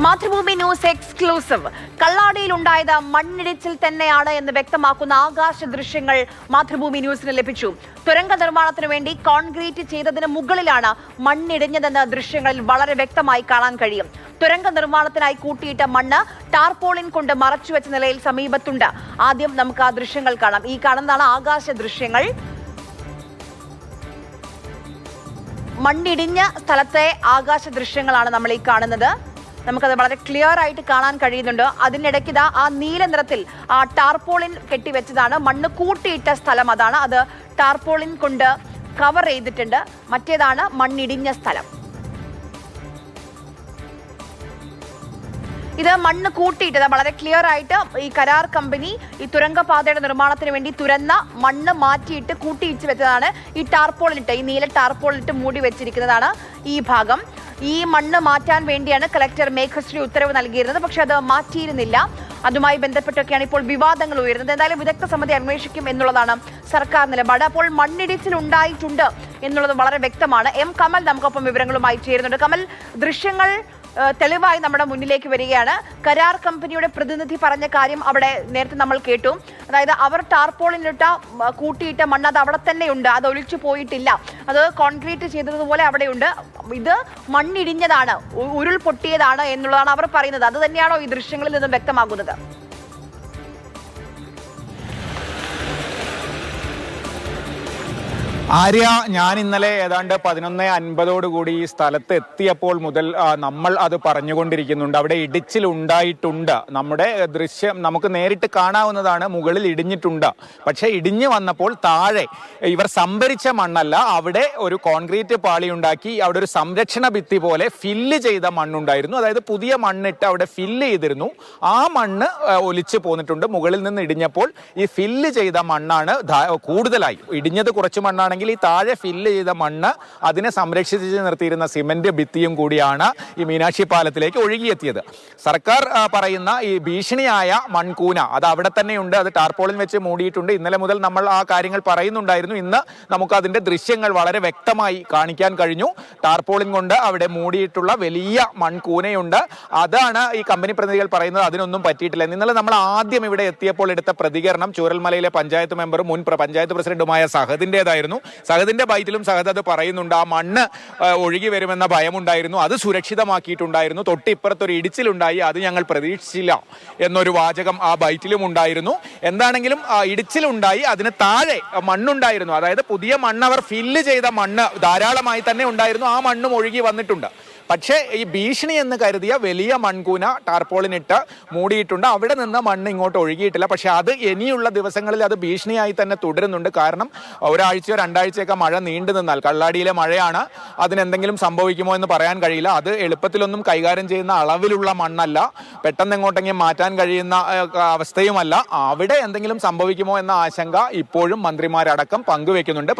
Mathrubhumi news exclusive. കള്ളാടിയിലുണ്ടായത് മണ്ണിടിച്ചിൽ തന്നെയാണ് എന്ന് വ്യക്തമാക്കുന്ന ആകാശ ദൃശ്യങ്ങൾ മാതൃഭൂമി ന്യൂസിന് ലഭിച്ചു. തുരങ്ക നിർമ്മാണത്തിന് വേണ്ടി കോൺക്രീറ്റ് ചെയ്തതിന് മുകളിലാണ് മണ്ണിടിഞ്ഞതെന്ന് ദൃശ്യങ്ങളിൽ വളരെ വ്യക്തമായി കാണാൻ കഴിയും. തുരങ്ക നിർമ്മാണത്തിനായി കൂട്ടിയിട്ട മണ്ണ് ടാർപോളിൻ കൊണ്ട് മറച്ചുവെച്ച നിലയിൽ സമീപത്തുണ്ട്. ആദ്യം നമുക്ക് ആ ദൃശ്യങ്ങൾ കാണാം. ഈ കാണുന്നതാണ് ആകാശ ദൃശ്യങ്ങൾ. മണ്ണിടിഞ്ഞ സ്ഥലത്തെ ആകാശ ദൃശ്യങ്ങളാണ് നമ്മൾ ഈ കാണുന്നത്. നമുക്കത് വളരെ ക്ലിയർ ആയിട്ട് കാണാൻ കഴിയുന്നുണ്ട്. അതിനിടയ്ക്ക് ആ നീല നിറത്തിൽ ആ ടാർപോളിൻ കെട്ടിവെച്ചതാണ്. മണ്ണ് കൂട്ടിയിട്ട സ്ഥലം അതാണ്. അത് ടാർപോളിൻ കൊണ്ട് കവർ ചെയ്തിട്ടുണ്ട്. മറ്റേതാണ് മണ്ണിടിഞ്ഞ സ്ഥലം. ഇത് മണ്ണ് കൂട്ടിയിട്ടത് വളരെ ക്ലിയർ ആയിട്ട് ഈ കരാർ കമ്പനി ഈ തുരങ്കപാതയുടെ നിർമ്മാണത്തിന് വേണ്ടി തുരന്ന മണ്ണ് മാറ്റിയിട്ട് കൂട്ടിയിച്ച് വെച്ചതാണ്. ഈ ടാർപോളിനിട്ട്, ഈ നീല ടാർപോളിനിട്ട് മൂടി വെച്ചിരിക്കുന്നതാണ് ഈ ഭാഗം. ഈ മണ്ണ് മാറ്റാൻ വേണ്ടിയാണ് കളക്ടർ മേഘശ്രീ ഉത്തരവ് നൽകിയിരുന്നത്. പക്ഷെ അത് മാറ്റിയിരുന്നില്ല. അതുമായി ബന്ധപ്പെട്ടൊക്കെയാണ് ഇപ്പോൾ വിവാദങ്ങൾ ഉയരുന്നത്. എന്തായാലും വിദഗ്ധ സമിതി അന്വേഷിക്കും എന്നുള്ളതാണ് സർക്കാർ നിലപാട്. അപ്പോൾ മണ്ണിടിച്ചിൽ ഉണ്ടായിട്ടുണ്ട് എന്നുള്ളത് വളരെ വ്യക്തമാണ്. എം കമൽ നമുക്കൊപ്പം വിവരങ്ങളുമായി ചേരുന്നുണ്ട്. കമൽ, ദൃശ്യങ്ങൾ തെളിവായി നമ്മുടെ മുന്നിലേക്ക് വരികയാണ്. കരാർ കമ്പനിയുടെ പ്രതിനിധി പറഞ്ഞ കാര്യം അവിടെ നേരത്തെ നമ്മൾ കേട്ടു. അതായത് അവർ ടാർപോളിനിട്ട കൂട്ടിയിട്ട മണ്ണ് അത് അവിടെ തന്നെയുണ്ട്, അത് ഒലിച്ചു പോയിട്ടില്ല, അത് കോൺക്രീറ്റ് ചെയ്തതുപോലെ അവിടെയുണ്ട്. ഇത് മണ്ണിടിഞ്ഞതാണ്, ഉരുൾ പൊട്ടിയതാണ് എന്നുള്ളതാണ് അവർ പറയുന്നത്. അത് തന്നെയാണോ ഈ ദൃശ്യങ്ങളിൽ നിന്നും വ്യക്തമാകുന്നത്? ആര്യ, ഞാൻ ഇന്നലെ ഏതാണ്ട് 11:50 ഈ സ്ഥലത്ത് എത്തിയപ്പോൾ മുതൽ നമ്മൾ അത് പറഞ്ഞുകൊണ്ടിരിക്കുന്നുണ്ട്. അവിടെ ഇടിച്ചിലുണ്ടായിട്ടുണ്ട്. നമ്മുടെ ദൃശ്യം നമുക്ക് നേരിട്ട് കാണാവുന്നതാണ്. മുകളിൽ ഇടിഞ്ഞിട്ടുണ്ട്. പക്ഷേ ഇടിഞ്ഞു വന്നപ്പോൾ താഴെ ഇവർ സംഭരിച്ച മണ്ണല്ല, അവിടെ ഒരു കോൺക്രീറ്റ് പാളി ഉണ്ടാക്കി അവിടെ ഒരു സംരക്ഷണ ഭിത്തി പോലെ ഫില്ല് ചെയ്ത മണ്ണുണ്ടായിരുന്നു. അതായത് പുതിയ മണ്ണിട്ട് അവിടെ ഫില്ല് ചെയ്തിരുന്നു. ആ മണ്ണ് ഒലിച്ചു പോന്നിട്ടുണ്ട്. മുകളിൽ നിന്ന് ഇടിഞ്ഞപ്പോൾ ഈ ഫില്ല് ചെയ്ത മണ്ണാണ് കൂടുതലായി. ഇടിഞ്ഞത് കുറച്ച് മണ്ണാണ്. ഈ താഴെ ഫില്ല് ചെയ്ത മണ്ണ് അതിനെ സംരക്ഷിച്ച് നിർത്തിയിരുന്ന സിമന്റ് ഭിത്തിയും കൂടിയാണ് ഈ മീനാക്ഷി പാലത്തിലേക്ക് ഒഴുകിയെത്തിയത്. സർക്കാർ പറയുന്ന ഈ ഭീഷണിയായ മൺകൂന അത് അവിടെ തന്നെയുണ്ട്. അത് ടാർപോളിൻ വെച്ച് മൂടിയിട്ടുണ്ട്. ഇന്നലെ മുതൽ നമ്മൾ ആ കാര്യങ്ങൾ പറയുന്നുണ്ടായിരുന്നു. ഇന്ന് നമുക്ക് അതിന്റെ ദൃശ്യങ്ങൾ വളരെ വ്യക്തമായി കാണിക്കാൻ കഴിഞ്ഞു. ടാർപോളിൻ കൊണ്ട് അവിടെ മൂടിയിട്ടുള്ള വലിയ മൺകൂനയുണ്ട്. അതാണ് ഈ കമ്പനി പ്രതിനിധികൾ പറയുന്നത്. അതിനൊന്നും പറ്റിയിട്ടില്ല. ഇന്നലെ നമ്മൾ ആദ്യം ഇവിടെ എത്തിയപ്പോൾ എടുത്ത പ്രതികരണം ചൂരൽമലയിലെ പഞ്ചായത്ത് മെമ്പറും മുൻ പഞ്ചായത്ത് പ്രസിഡന്റുമായ സഹദിന്റേതായിരുന്നു. സഹദിന്റെ ബൈറ്റിലും സഹദ് അത് പറയുന്നുണ്ട്. ആ മണ്ണ് ഒഴുകി വരുമെന്ന ഭയമുണ്ടായിരുന്നു, അത് സുരക്ഷിതമാക്കിയിട്ടുണ്ടായിരുന്നു. തൊട്ടിപ്പുറത്തൊരു ഇടിച്ചിലുണ്ടായി, അത് ഞങ്ങൾ പ്രതീക്ഷിച്ചില്ല എന്നൊരു വാചകം ആ ബൈറ്റിലും ഉണ്ടായിരുന്നു. എന്താണെങ്കിലും ഇടിച്ചിലുണ്ടായി, അതിന് താഴെ മണ്ണുണ്ടായിരുന്നു. അതായത് പുതിയ മണ്ണ്, അവർ ഫില്ല് ചെയ്ത മണ്ണ് ധാരാളമായി തന്നെ ഉണ്ടായിരുന്നു. ആ മണ്ണും ഒഴുകി വന്നിട്ടുണ്ട്. പക്ഷേ ഈ ഭീഷണി എന്ന് കരുതിയ വലിയ മൺകൂന ടാർപോളിനിട്ട് മൂടിയിട്ടുണ്ട്. അവിടെ നിന്ന് മണ്ണ് ഇങ്ങോട്ട് ഒഴുകിയിട്ടില്ല. പക്ഷെ അത് ഇനിയുള്ള ദിവസങ്ങളിൽ അത് ഭീഷണിയായി തന്നെ തുടരുന്നുണ്ട്. കാരണം ഒരാഴ്ചയോ 2 ആഴ്ചയൊക്കെ മഴ നീണ്ടു നിന്നാൽ, കള്ളാടിയിലെ മഴയാണ്, അതിനെന്തെങ്കിലും സംഭവിക്കുമോ എന്ന് പറയാൻ കഴിയില്ല. അത് എളുപ്പത്തിലൊന്നും കൈകാര്യം ചെയ്യുന്ന അളവിലുള്ള മണ്ണല്ല, പെട്ടെന്ന് എങ്ങോട്ടെങ്കിലും മാറ്റാൻ കഴിയുന്ന അവസ്ഥയുമല്ല. അവിടെ എന്തെങ്കിലും സംഭവിക്കുമോ എന്ന ആശങ്ക ഇപ്പോഴും മന്ത്രിമാരടക്കം പങ്കുവെക്കുന്നുണ്ട്.